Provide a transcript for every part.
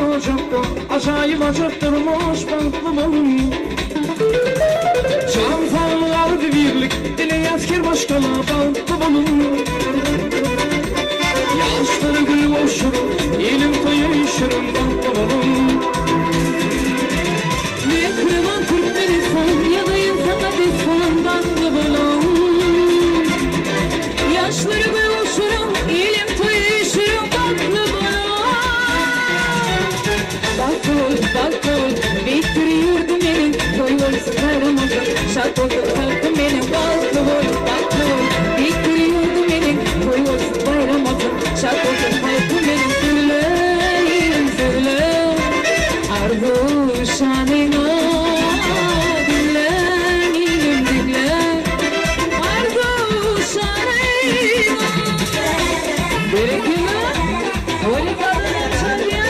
ocakta acayip acayip durmuş banklı balım. Çantalar bir birlik dile asker başkana banklı balım. Yaşları gül boşur elim toyu işirim banklı balım. Ne kırılan Türkleri son ya da insana biz falan banklı balım. Yaşları gül boşurum elim toyu işirim banklı balım. Bakul, bitiriyordu beni, koyuyorsun karamaca, şartoldu kalkın beni, bakul, bitiriyordu beni, koyuyorsun karamaca, şartoldu kalkın beni, söyle, arzu şanına, dinle, arzu şanına, berekime, öyle kadar çalıyor.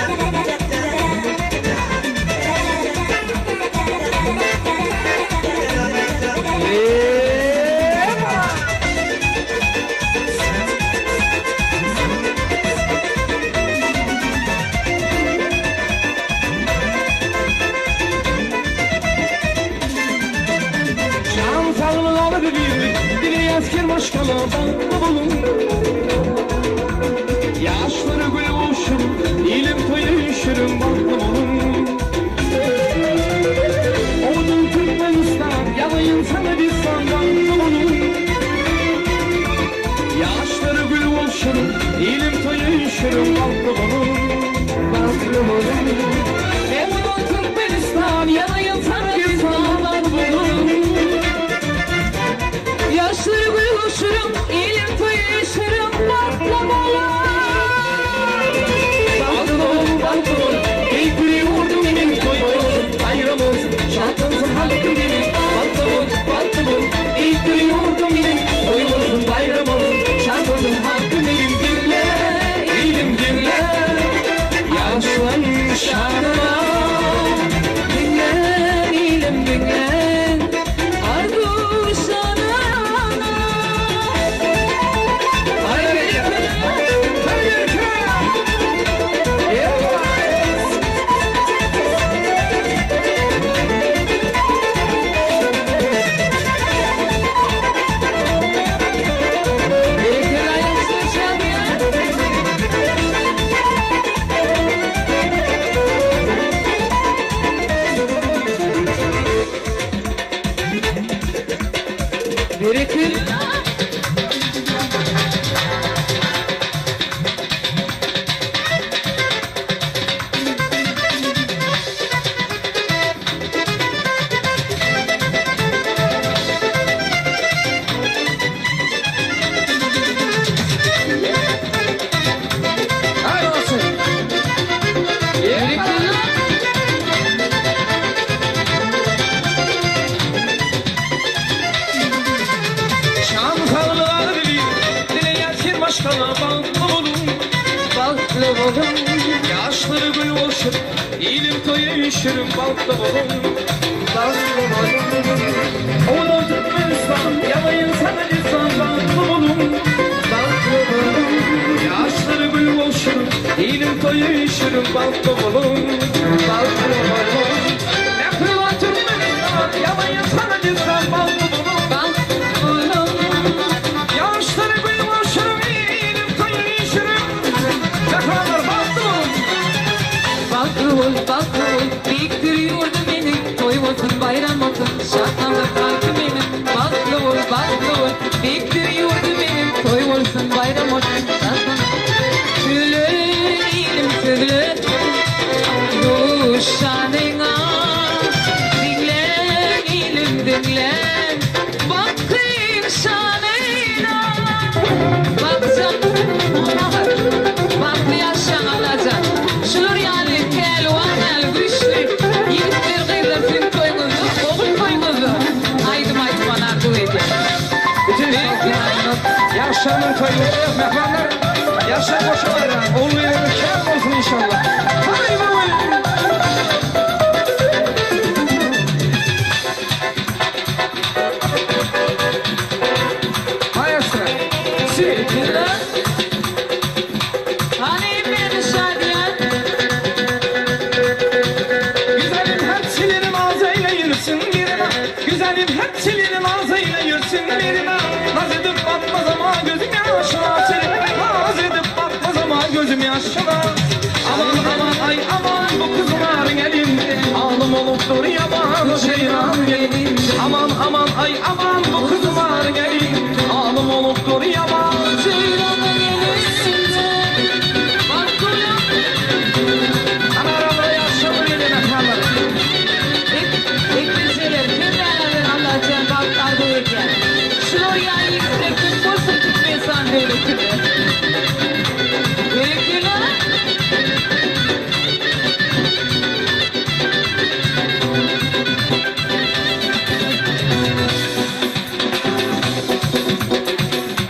Asker başkana banklı balım. Yaşları gül boşum elim toyu işirim banklı balım. Oğlum Türkmenistan yalayın sana bir banklı balım. Yaşları gül boşum elim toyu işirim banklı balım. Banklı balım. Oğlum Türkmenistan yalayın sana bir banklı balım. Yaşları gül boşurum, elim toyu işirim bakla balım. Bakla, keyfiri vurdum elim toyu bayram olsun, şarkımsın hakkı benim. Bakla, keyfiri vurdum elim toyu olsun, bayram olsun, şarkımsın hakkı benim. Dinle, elim dinle, yaşların şanına. Dinle, elim dinle, arzu şanına. Yaşları gül boşur elim toyu işirim banklı balım. Oğlum Türkmenistan yalayın sana lisan banklı balım. Yaşları gül boşur elim toyu işirim banklı balım. Ne kırılan Türkmenistan yalayın sana lisan banklı balım. Yaşları gül boşur elim toyu işirim. Bakul, biktiriyordu beni, toy olsun, bayram olsun, şartlandı kalkı benim. Bakul, biktiriyordu beni, toy olsun, bayram olsun, şartlandı. Söyle, elim söyle, bu şanına. Dinle, elim dinle, bakayım şanına. Baksan, baklı yaşan alacak. Şunur yani kelvan el güçlü. Yiğitler gıyla fin koymuzu, oğul koymuzu. Aydım bana arzu edin. Bütün yaşlarının toyları yok yapanlar. Yaşlar boşalar. Oğlu yerini şeref olsun inşallah. Haydi babayım. Hay asra. Sevgiler. Hani beni şadiyen. silinin ağzıyla yürüsün birine. Naz edip bakmaz ama gözüm yaşına. Seni naz edip bakmaz ama gözüm yaşına. Aman aman ay aman bu kızların elinde. Ağlım oluptur yaman şeyran elinde. Aman aman ay aman bu kızların elinde. Ağlım oluptur yaman şeyran elinde. Anarada yaşamı eline kalır. Ekleseler, kimlerden Allah'tan baklar böylece. Şuraya yükseklik basıp tutmayan devletini. Gerekliler.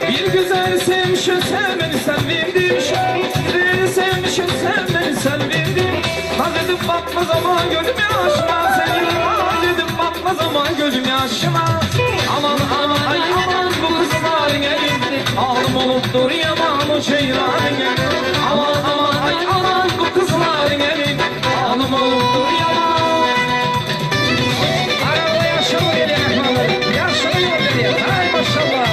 Bir güzel sevmişim sevmeni sen verdim. Bir sevmişim sevmeni sen verdim. Naz edip bakmaz ama gözüm yaşına. Seni naz edip bakmaz ama gözüm yaşına. Aman aman ay aman bu kızların elinde. Ağlım oluptur yaman o şeylerin elinde. Aman aman ay aman bu kızların elinde. Ağlım oluptur yaman. Arada yaşamı eline kalır. Yaşamı yok diye. Hay maşallah.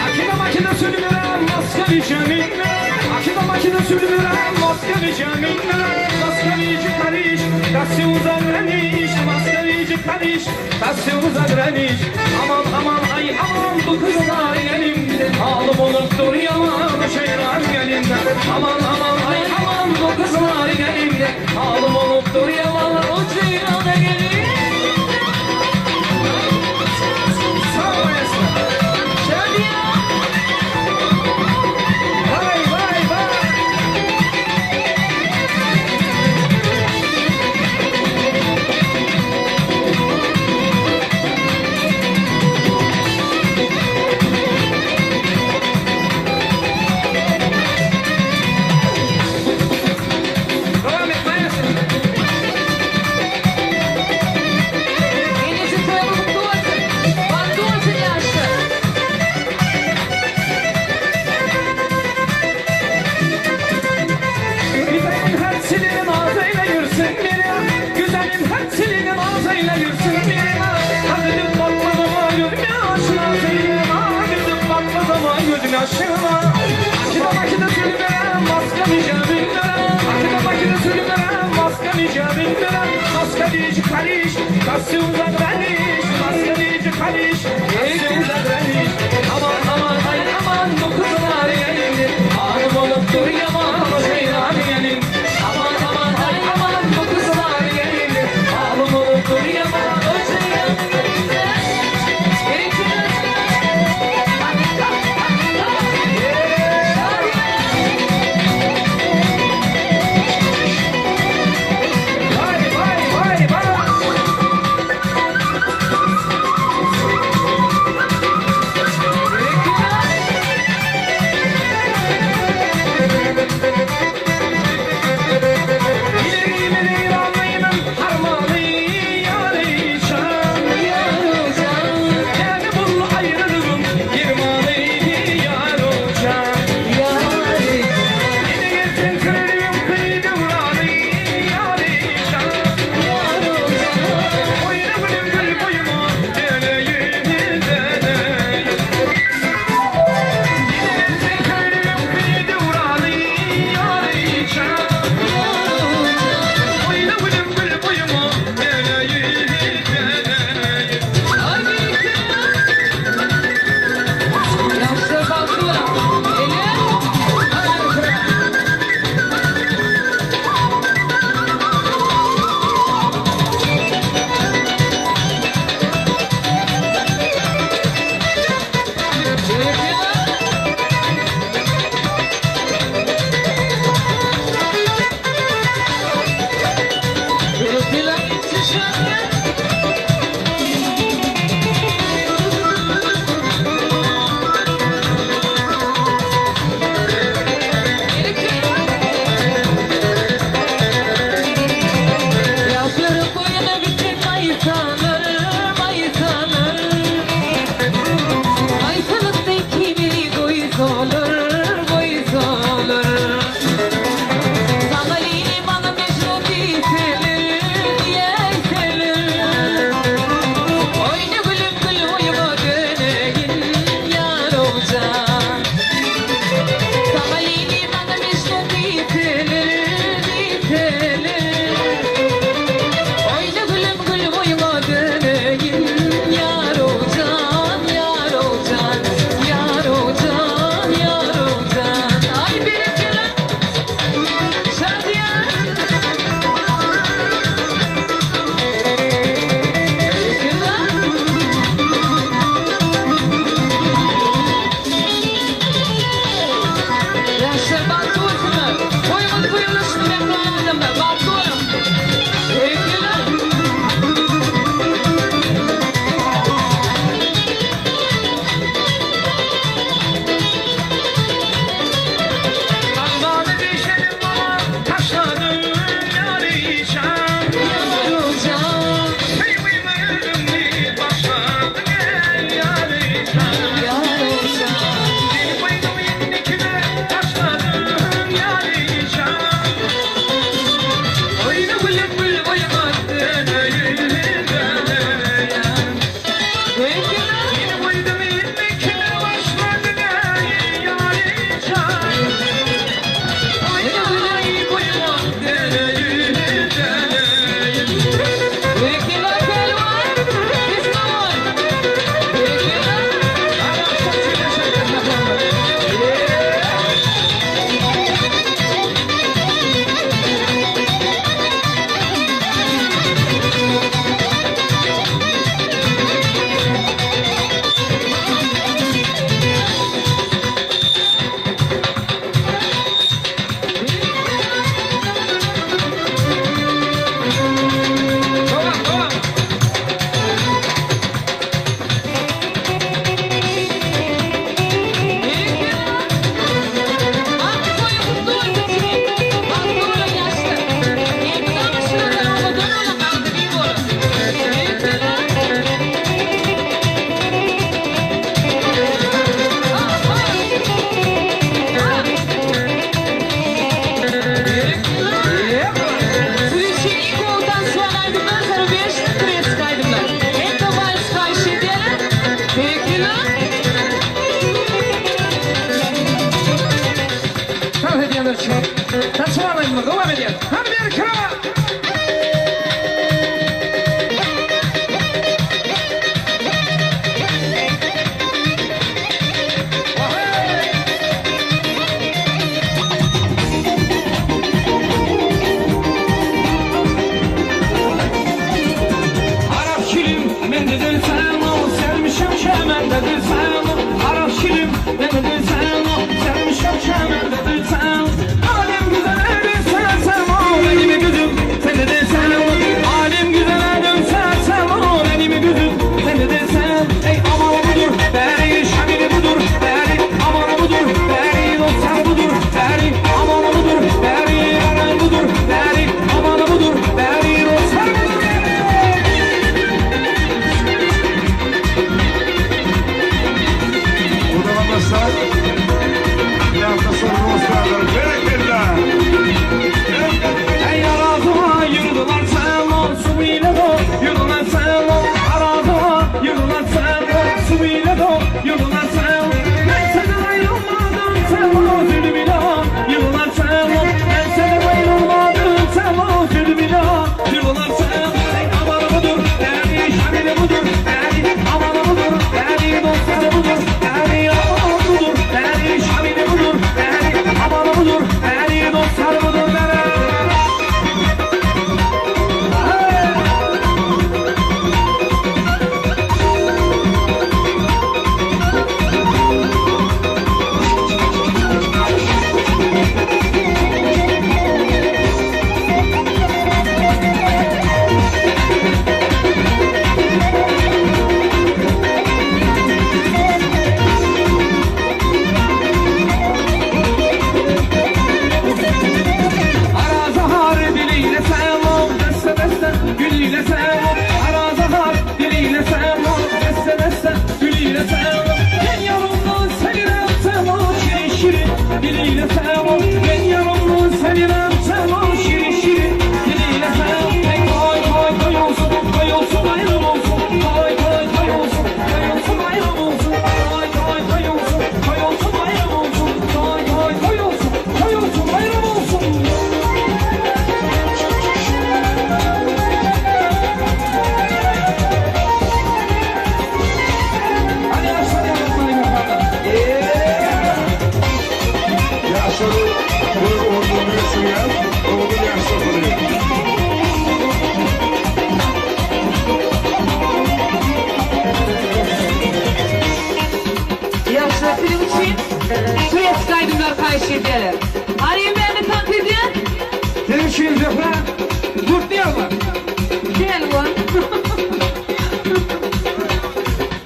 Akide makine sürmüren maskeli ceminle. Akide makine sürmüren maskeli ceminle. Maskelici kariş, kası uzak reniş. Maskelici kariş, kası uzak reniş. Aman aman ay aman bu kızlar elimde. Ağlım oluptur yaman şeyler elimde. Aman aman ay aman bu kızlar elimde. Ağlım oluptur yaman o şeyler elimde. Sağ olasın. Vay vay vay. Devam et Mayasın. Enesi koyalım mutlu olsun. Mutlu olsun yaşlı. Güzelim her silinin ağzıyla yürüsün biri. Güzelim her silinin ağzıyla yürüsün biri. Naz edip bakmaz ama gözüm yaşına. Senin naz edip bakmaz ama gözüm yaşına. Akide makine sürmüren maskeli cebinlere. Akide makine sürmüren maskeli cebinlere. Maskelici kariş, kası uzak reniş. Maskelici kariş, kası uzak reniş. Aman aman ay aman bu kızlar elinde. Ağrım oluptur yaman o şeyler elinde. Aman aman ay aman bu kızlar elinde. Ağrım oluptur yaman o şeyler elinde. Gerekliler. Vay vay vay vay. Saçmalamayın mı? Devam edelim. Hadi bir krava. Arap şilim, ben de sen o, sevmişim şemendedir sen o. Arap şilim, ben de sen o, sevmişim şemendedir sen o. Alem güzel sen o, benim gözüm, sen de sen o. Alem güzel sen o, benim gözüm, sen de sen. Ey aman budur, beri şamili budur, beri aman budur, beri dostlar budur, beri aman budur, beri aman budur, beri aman budur, beri dostlar budur. Arkadaşlar, bir hafta sonra Oscar'lar bereketler. Ey arazıma yürüdüler sen o, su ile do, yürüdüler sen o. Arazıma yürüdüler sen o, su ile do, yürüdüler sen o. Ben senden ayrılmadım sen o, zulmüyle yürüdüler sen o. Ben senden ayrılmadım sen o, zulmüyle yürüdüler sen o. Ey aman budur, değerli şamili budur, değerli aman budur, değerli dostlar budur, değerli aman budur, değerli şamili budur, değerli aman budur, değerli dostlar budur, değerli. Arazahar diliyle selam, deste deste gülüyle selam. Arazahar diliyle selam, deste deste gülüyle selam. Ben yanımdan sevirem selam, şirin şirin diliyle selam. Ben yanımdan sevirem selam, şirin şirin diliyle selam. Ey koy koy koy olsun, koy olsun bayram olsun. Koy koy koy olsun, koy olsun bayram olsun. Koy koy koy olsun, koy olsun bayram olsun. Koy koy koy olsun, koy olsun bayram olsun. Hadi başlayalım efendim. Yaşları bir ordu büyüsün ya, ordu yaşları. Yaşlı film için suya çıkaydımlar Kayseri'deler. Arayın beni taklit edin. Görüşürüz efendim. Dur diyorlar. Gel ulan.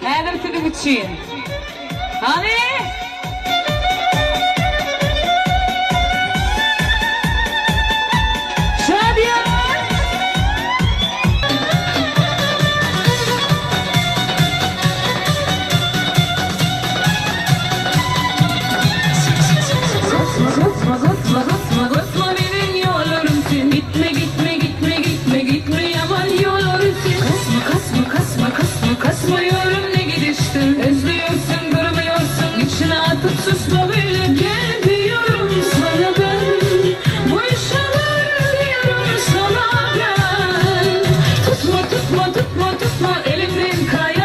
Her film için. Hadi. Şadiye. Kısma benim yollarımsın. Gitme gitme gitme gitme gitme yaman yollarımsın. Kasmıyorum ne gidiştin. Özlüyorsun durmuyorsun. İçine atıp susma böyle. Gel diyorum sana ben. Bu işe var diyorum sana ben. Tutma elimden kaya.